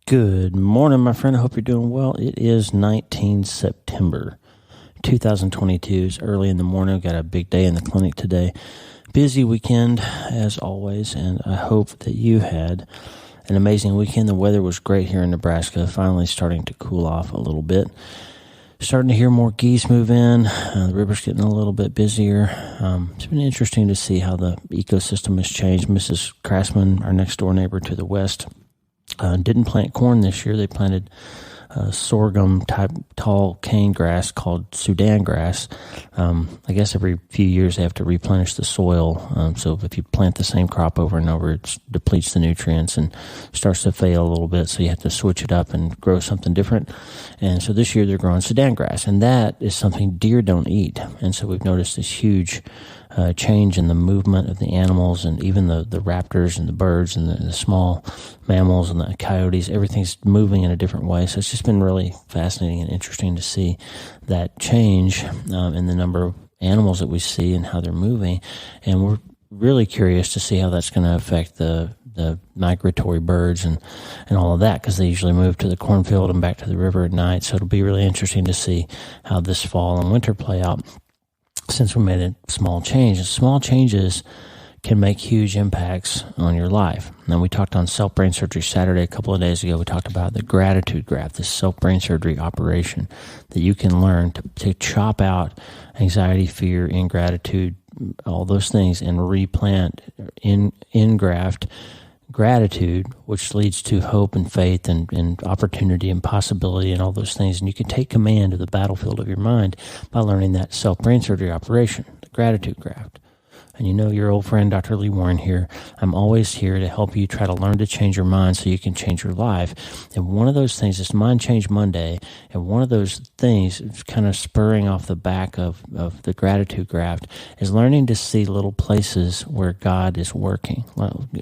Good morning, my friend. I hope you're doing well. It is 19 September 2022. It's early in the morning. We've got a big day in the clinic today. Busy weekend, as always, and I hope that you had an amazing weekend. The weather was great here in Nebraska, finally starting to cool off a little bit. Starting to hear more geese move in. The river's getting a little bit busier. It's been interesting to see how the ecosystem has changed. Mrs. Craftsman, our next door neighbor to the west, didn't plant corn this year. They planted sorghum type tall cane grass called Sudan grass. I guess every few years they have to replenish the soil. So if you plant the same crop over and over, it depletes the nutrients and starts to fail a little bit. So you have to switch it up and grow something different. And so this year they're growing Sudan grass, and that is something deer don't eat. And so we've noticed this huge change in the movement of the animals, and even the raptors and the birds and the small mammals and the coyotes. Everything's moving in a different way. So it's just been really fascinating and interesting to see that change in the number of animals that we see and how they're moving. And we're really curious to see how that's going to affect the migratory birds and all of that, because they usually move to the cornfield and back to the river at night. So it'll be really interesting to see how this fall and winter play out, since we made a small change. Small changes can make huge impacts on your life. Now, we talked on self-brain surgery Saturday a couple of days ago. We talked about the gratitude graft, this self-brain surgery operation that you can learn to chop out anxiety, fear, ingratitude, all those things, and replant, engraft gratitude, which leads to hope and faith and opportunity and possibility and all those things. And you can take command of the battlefield of your mind by learning that self-brain surgery operation, the gratitude graft. And you know your old friend, Dr. Lee Warren here. I'm always here to help you try to learn to change your mind so you can change your life. And one of those things is Mind Change Monday. And one of those things, kind of spurring off the back of the gratitude graft, is learning to see little places where God is working.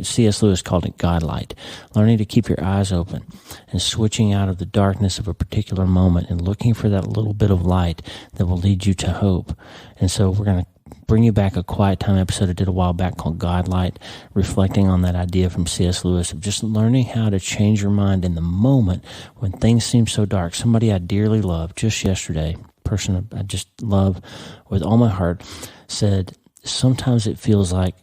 C.S. Lewis called it Godlight. Learning to keep your eyes open and switching out of the darkness of a particular moment and looking for that little bit of light that will lead you to hope. And so we're going to bring you back a quiet time episode I did a while back called Godlight, reflecting on that idea from C.S. Lewis of just learning how to change your mind in the moment when things seem so dark. Somebody I dearly love just yesterday, person I just love with all my heart, said, sometimes it feels like,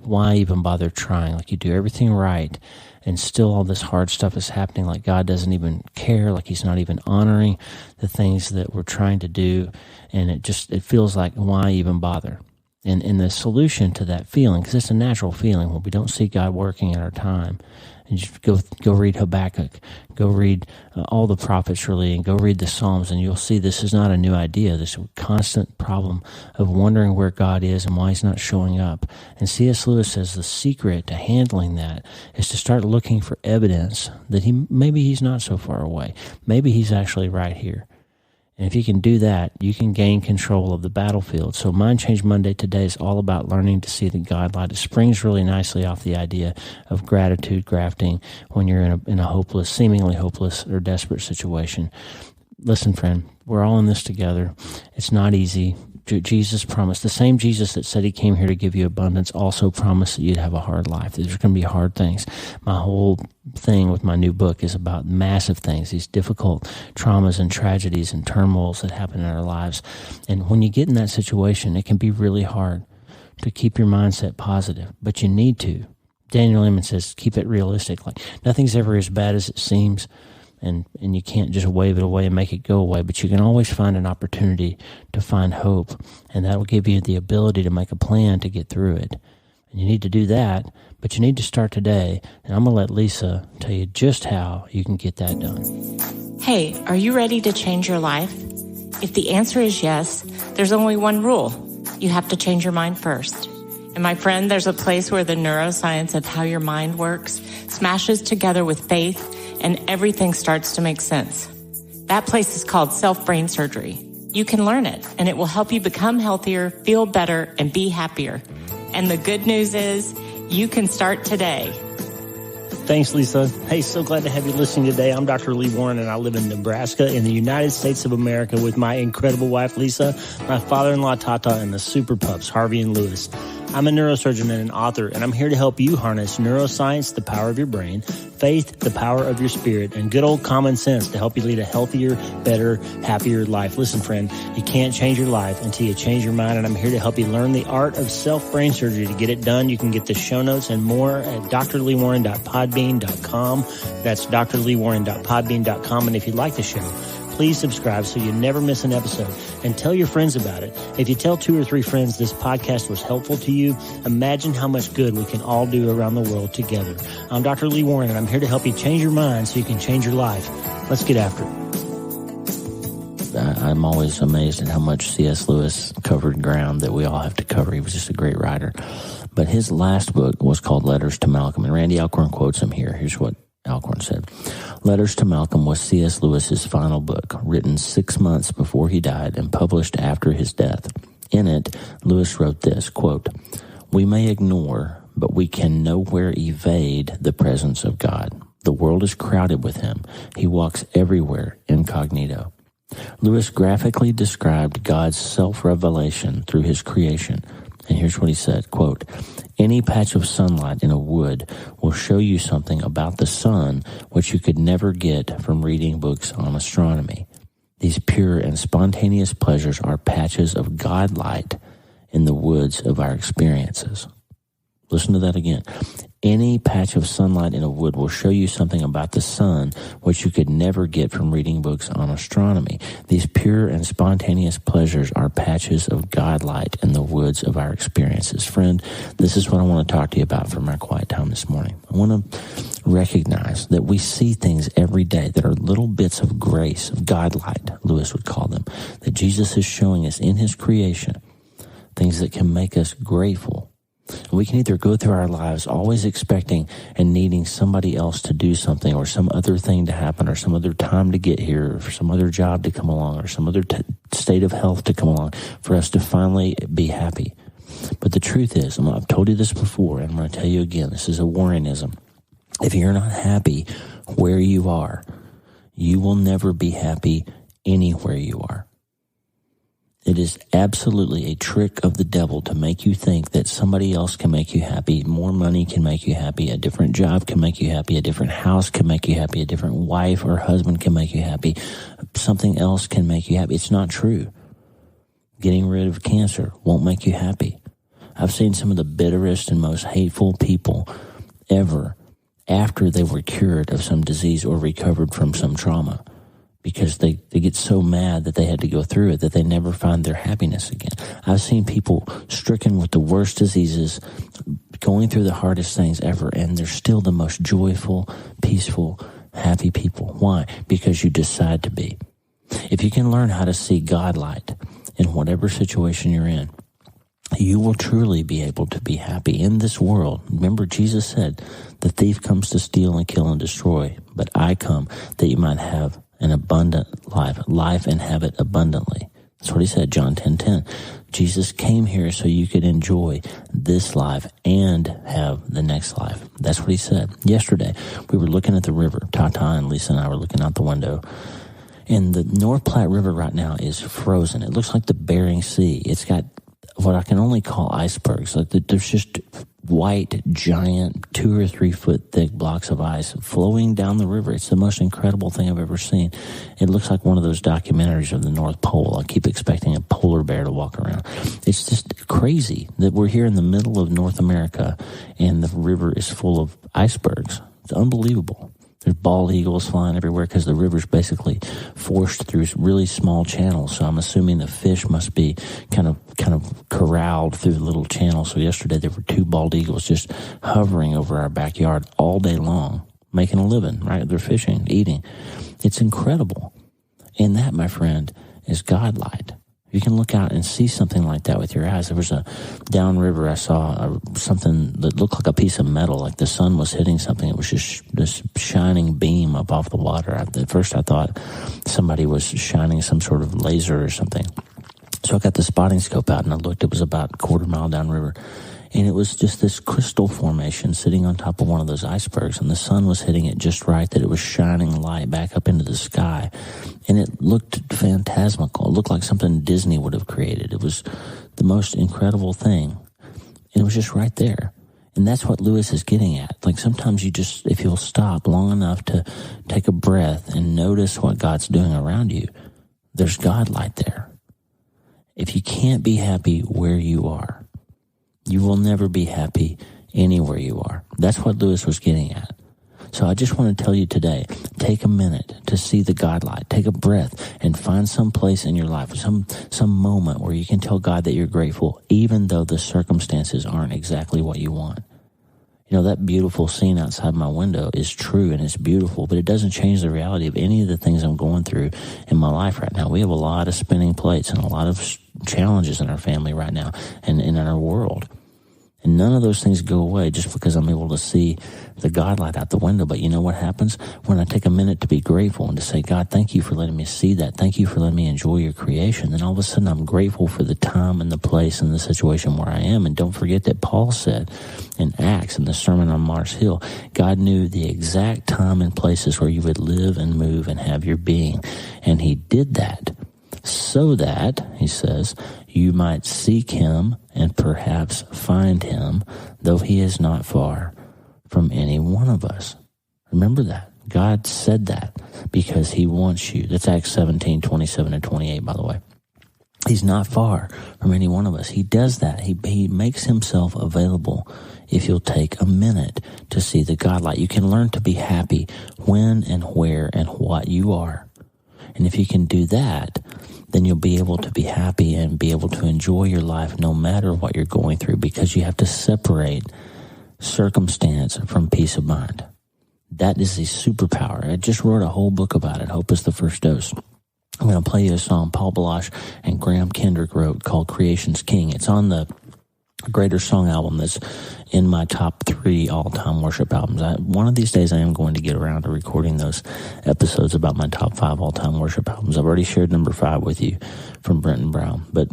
why even bother trying? Like you do everything right, and still all this hard stuff is happening, like God doesn't even care, like he's not even honoring the things that we're trying to do. And it feels like, why even bother? And the solution to that feeling, because it's a natural feeling when we don't see God working in our time, and just go read Habakkuk, go read all the prophets really, and go read the Psalms, and you'll see this is not a new idea. This constant problem of wondering where God is and why he's not showing up. And C.S. Lewis says the secret to handling that is to start looking for evidence that maybe he's not so far away. Maybe he's actually right here. And if you can do that, you can gain control of the battlefield. So Mind Change Monday today is all about learning to see the Godlight. It springs really nicely off the idea of gratitude grafting when you're in a hopeless, seemingly hopeless or desperate situation. Listen, friend, we're all in this together. It's not easy. Jesus promised, the same Jesus that said he came here to give you abundance also promised that you'd have a hard life. There's going to be hard things. My whole thing with my new book is about massive things, these difficult traumas and tragedies and turmoils that happen in our lives. And when you get in that situation, it can be really hard to keep your mindset positive, but you need to. Daniel Emmons says, keep it realistic. Like nothing's ever as bad as it seems. And you can't just wave it away and make it go away, but you can always find an opportunity to find hope, and that will give you the ability to make a plan to get through it. And you need to do that, but you need to start today, and I'm going to let Lisa tell you just how you can get that done. Hey, are you ready to change your life? If the answer is yes, there's only one rule. You have to change your mind first. And my friend, there's a place where the neuroscience of how your mind works smashes together with faith, and everything starts to make sense. That place is called self-brain surgery. You can learn it, and it will help you become healthier, feel better, and be happier. And the good news is, you can start today. Thanks, Lisa. Hey, so glad to have you listening today. I'm Dr. Lee Warren, and I live in Nebraska in the United States of America with my incredible wife, Lisa, my father-in-law, Tata, and the super pups, Harvey and Lewis. I'm a neurosurgeon and an author, and I'm here to help you harness neuroscience, the power of your brain, faith, the power of your spirit, and good old common sense to help you lead a healthier, better, happier life. Listen, friend, you can't change your life until you change your mind, and I'm here to help you learn the art of self-brain surgery. To get it done, you can get the show notes and more at drleewarren.podbean.com. That's drleewarren.podbean.com. And if you like the show, please subscribe so you never miss an episode, and tell your friends about it. If you tell 2 or 3 friends this podcast was helpful to you, imagine how much good we can all do around the world together. I'm Dr. Lee Warren, and I'm here to help you change your mind so you can change your life. Let's get after it. I'm always amazed at how much C.S. Lewis covered ground that we all have to cover. He was just a great writer. But his last book was called Letters to Malcolm, and Randy Alcorn quotes him here. Here's what Alcorn said. Letters to Malcolm was C.S. Lewis's final book, written 6 months before he died and published after his death. In it, Lewis wrote this, quote, "We may ignore, but we can nowhere evade the presence of God. The world is crowded with him. He walks everywhere incognito." Lewis graphically described God's self-revelation through his creation. And here's what he said, quote, "Any patch of sunlight in a wood will show you something about the sun which you could never get from reading books on astronomy. These pure and spontaneous pleasures are patches of Godlight in the woods of our experiences." Listen to that again. Any patch of sunlight in a wood will show you something about the sun which you could never get from reading books on astronomy. These pure and spontaneous pleasures are patches of Godlight in the woods of our experiences. Friend, this is what I want to talk to you about for my quiet time this morning. I want to recognize that we see things every day that are little bits of grace, of Godlight, Lewis would call them, that Jesus is showing us in his creation, things that can make us grateful. We can either go through our lives always expecting and needing somebody else to do something, or some other thing to happen, or some other time to get here, or some other job to come along, or some other state of health to come along for us to finally be happy. But the truth is, I've told you this before, and I'm going to tell you again, this is a Warrenism. If you're not happy where you are, you will never be happy anywhere you are. It is absolutely a trick of the devil to make you think that somebody else can make you happy, more money can make you happy, a different job can make you happy, a different house can make you happy, a different wife or husband can make you happy, something else can make you happy. It's not true. Getting rid of cancer won't make you happy. I've seen some of the bitterest and most hateful people ever after they were cured of some disease or recovered from some trauma, because they get so mad that they had to go through it that they never find their happiness again. I've seen people stricken with the worst diseases, going through the hardest things ever, and they're still the most joyful, peaceful, happy people. Why? Because you decide to be. If you can learn how to see Godlight in whatever situation you're in, you will truly be able to be happy in this world. Remember, Jesus said, "The thief comes to steal and kill and destroy, but I come that you might have an abundant life and have it abundantly." That's what he said, John 10:10. Jesus came here so you could enjoy this life and have the next life. That's what he said. Yesterday, we were looking at the river. Tata and Lisa and I were looking out the window. And the North Platte River right now is frozen. It looks like the Bering Sea. It's got what I can only call icebergs. Like there's just white, giant, 2 or 3 foot thick blocks of ice flowing down the river. It's the most incredible thing I've ever seen. It looks like one of those documentaries of the North Pole. I keep expecting a polar bear to walk around. It's just crazy that we're here in the middle of North America and the river is full of icebergs. It's unbelievable. There's bald eagles flying everywhere because the river's basically forced through really small channels. So I'm assuming the fish must be kind of corralled through the little channels. So yesterday there were 2 bald eagles just hovering over our backyard all day long, making a living, right? They're fishing, eating. It's incredible. And that, my friend, is Godlight. You can look out and see something like that with your eyes. There was a downriver, I saw something that looked like a piece of metal, like the sun was hitting something. It was just this shining beam up off the water. At first I thought somebody was shining some sort of laser or something. So I got the spotting scope out and I looked. It was about a quarter mile downriver. And it was just this crystal formation sitting on top of one of those icebergs, and the sun was hitting it just right that it was shining light back up into the sky. And it looked phantasmical. It looked like something Disney would have created. It was the most incredible thing. And it was just right there. And that's what Lewis is getting at. Like sometimes if you'll stop long enough to take a breath and notice what God's doing around you, there's Godlight there. If you can't be happy where you are, you will never be happy anywhere you are. That's what Lewis was getting at. So I just want to tell you today, take a minute to see the Godlight. Take a breath and find some place in your life, some moment where you can tell God that you're grateful, even though the circumstances aren't exactly what you want. You know, that beautiful scene outside my window is true and it's beautiful, but it doesn't change the reality of any of the things I'm going through in my life right now. We have a lot of spinning plates and a lot of challenges in our family right now and in our world. And none of those things go away just because I'm able to see the Godlight out the window. But you know what happens? When I take a minute to be grateful and to say, God, thank you for letting me see that. Thank you for letting me enjoy your creation. Then all of a sudden I'm grateful for the time and the place and the situation where I am. And don't forget that Paul said in Acts, in the Sermon on Mars Hill, God knew the exact time and places where you would live and move and have your being. And he did that so that, he says, you might seek him and perhaps find him, though he is not far from any one of us. Remember that. God said that because he wants you. That's Acts 17, 27 and 28, by the way. He's not far from any one of us. He does that. He makes himself available if you'll take a minute to see the Godlight. You can learn to be happy when and where and what you are. And if you can do that, then you'll be able to be happy and be able to enjoy your life no matter what you're going through, because you have to separate circumstance from peace of mind. That is a superpower. I just wrote a whole book about it. Hope is the first dose. I'm going to play you a song Paul Balash and Graham Kendrick wrote called Creation's King. It's on the Greater Song album that's in my top 3 all-time worship albums. One of these days I am going to get around to recording those episodes about my top 5 all-time worship albums. I've already shared number 5 with you from Brenton Brown, but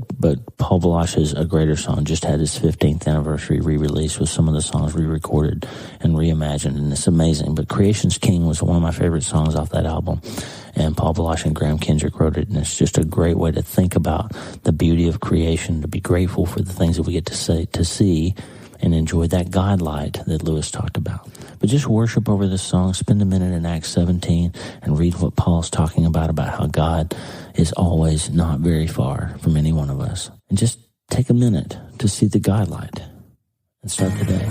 Paul Balash's A Greater Song just had his 15th anniversary re-release with some of the songs re-recorded and reimagined, and it's amazing. But Creation's King was one of my favorite songs off that album, and Paul Balash and Graham Kendrick wrote it, and it's just a great way to think about the beauty of creation, to be grateful for the things that we get to see, and enjoy that Godlight that Lewis talked about. But just worship over this song, spend a minute in Acts 17, and read what Paul's talking about how God is always not very far from any one of us. And just take a minute to see the Godlight and start the day.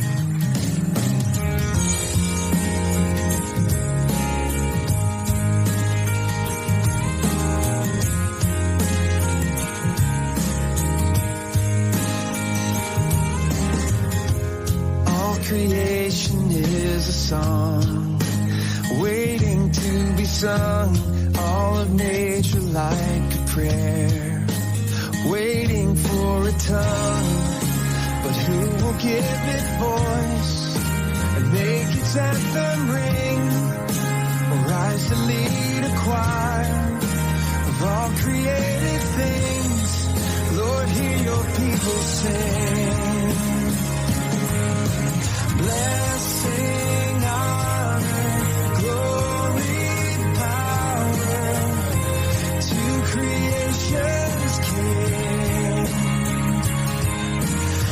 Creation is a song waiting to be sung, all of nature like a prayer, waiting for a tongue. But who will give it voice and make its anthem ring, or rise to lead a choir of all created things? Lord, hear your people sing. Blessing, honor, glory, power to creation's King.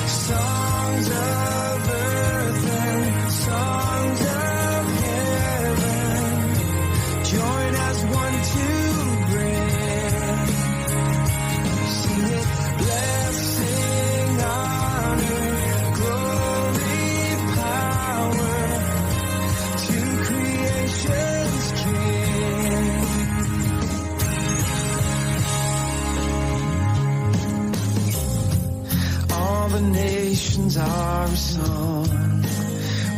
Songs of earth and songs of heaven join as one to bring. Sing it, blessing, honor, glory, the nations are a song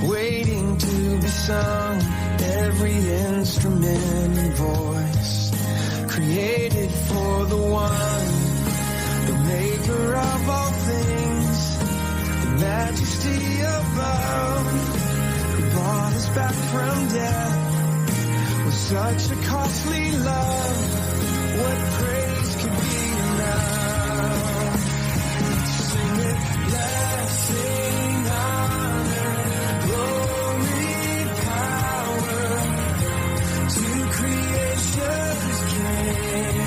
waiting to be sung, every instrument and voice created for the one, the maker of all things, the majesty above, who brought us back from death with such a costly love. What praise could be enough? Blessing, honor, glory, power to creation's King.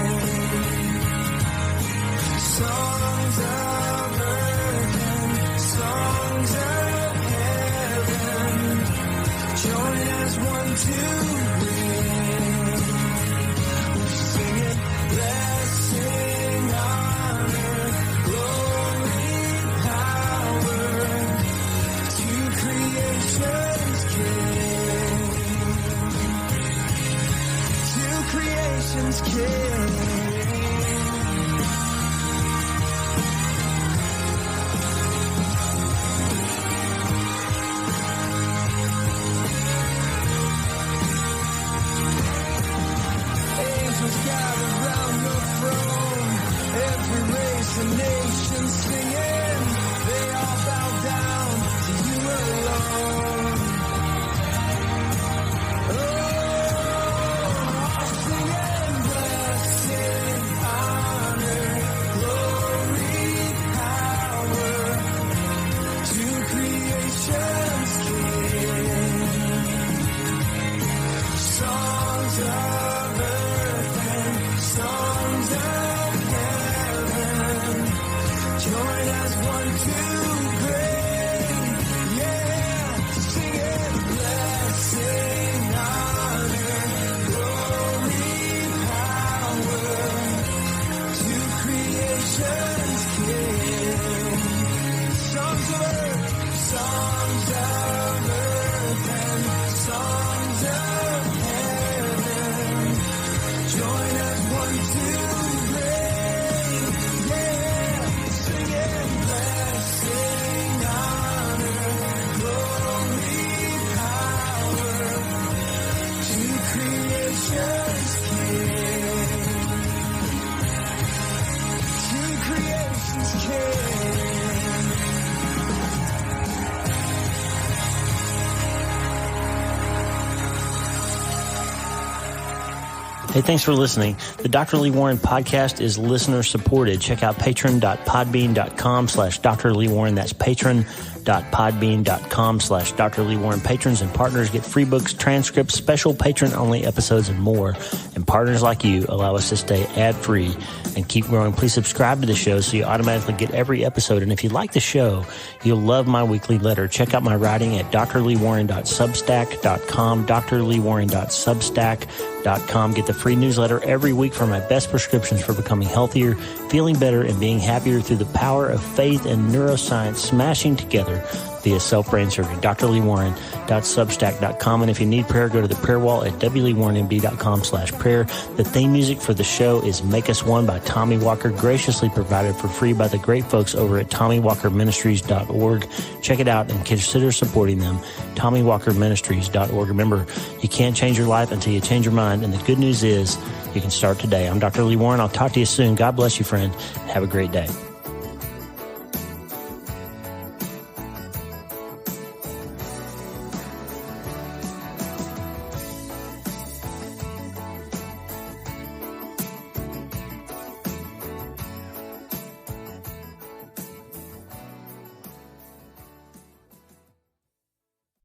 Songs of earth and songs one to win. We're singing blessing, honor, glory, power to creation's King. To creation's King. A nation singing, they all bow down to you alone. Oh, singing blessing, honor, glory, power to creation's King. Songs of earth and songs of join as one to bring, yeah, singing blessing, honor, glory, power to creation's King. Songs of earth and songs of heaven, join as one to bring, yeah. Blessing, honor, glory, power to creation's King. To creation's King. Hey, thanks for listening. The Dr. Lee Warren podcast is listener supported. Check out patron.podbean.com/Dr. Lee Warren. That's patron.podbean.com/Dr. Lee Warren. Patrons and partners get free books, transcripts, special patron-only episodes, and more. And partners like you allow us to stay ad-free and keep growing. Please subscribe to the show so you automatically get every episode. And if you like the show, you'll love my weekly letter. Check out my writing at drleewarren.substack.com, drleewarren.substack.com. Get the free newsletter every week for my best prescriptions for becoming healthier, feeling better, and being happier through the power of faith and neuroscience smashing together via self-brain surgery. drleewarren.substack.com. And if you need prayer, go to the prayer wall at wleewarrenmd.com/prayer. The theme music for the show is Make Us One by Tommy Walker, graciously provided for free by the great folks over at TommyWalkerMinistries.org. Check it out and consider supporting them. TommyWalkerMinistries.org. Remember, you can't change your life until you change your mind, and the good news is you can start today. I'm Dr. Lee Warren. I'll talk to you soon. God bless you, friend. Have a great day.